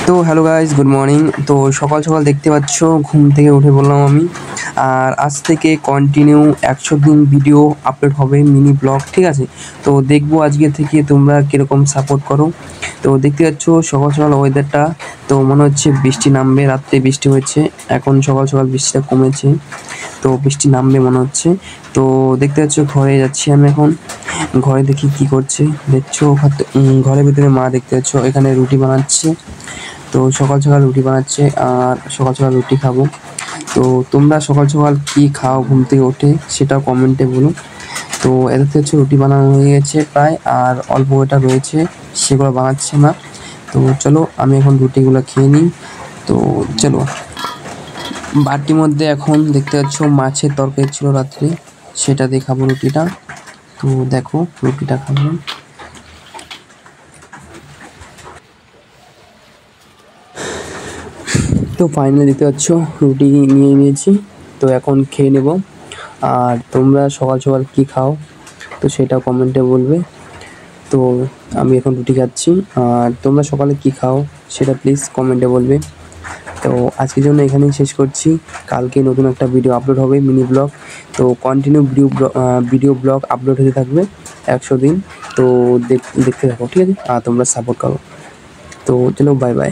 তো hello guys, good morning. তো সকাল সকাল দেখতে পাচ্ছ ঘুম থেকে উঠে বললাম আমি। আর আজ থেকে কন্টিনিউ 100 দিন ভিডিও আপলোড হবে, মিনি ব্লগ, ঠিক আছে? তো দেখবো আজকে থেকে তোমরা কীরকম সাপোর্ট করো। তো দেখতে পাচ্ছ সকাল সকাল ওয়েদারটা, তো মনে হচ্ছে বৃষ্টি নামবে। রাত্রে বৃষ্টি হয়েছে, এখন সকাল সকাল বৃষ্টিটা কমেছে, তো বৃষ্টি নামবে মনে হচ্ছে। তো দেখতে পাচ্ছ ঘরে যাচ্ছি আমি এখন। ঘরে দেখি কি করছে, দেখছো ঘরের ভিতরে মা দেখতে পাচ্ছ এখানে রুটি বানাচ্ছে। তো সকাল সকাল রুটি বানাচ্ছে আর সকাল সকাল রুটি খাবো। তো তোমরা সকাল সকাল কি খাও ঘুম থেকে উঠে সেটাও কমেন্টে বলো। তো এটাতে হচ্ছে রুটি বানানো হয়ে গেছে প্রায়, আর অল্প এটা রয়েছে, সেগুলো বানাচ্ছে না। তো চলো আমি এখন রুটিগুলো খেয়ে নিই। তো চলো, বাটির মধ্যে এখন দেখতে পাচ্ছ মাছের তরকারি ছিল রাত্রে, সেটা দিয়ে খাবো রুটিটা। তো দেখো রুটিটা খাবো। তো ফাইনালি দেখতে পাচ্ছ রুটি নিয়ে নিয়েছি, তো এখন খেয়ে নেব। আর তোমরা সকাল সকাল কী খাও তো সেটা কমেন্টে বলবে। তো আমি এখন রুটি খাচ্ছি, আর তোমরা সকালে কী খাও সেটা প্লিজ কমেন্টে বলবে। তো আজকের জন্য এখানেই শেষ করছি। কালকে নতুন একটা ভিডিও আপলোড হবে, মিনি ব্লগ। তো কন্টিনিউ ভিডিও ব্লগ আপলোড হতে থাকবে 100 দিন। তো দেখতে থাকো, ঠিক আছে? আর তোমরা সাপোর্ট করো। তো চলো, বাই বাই।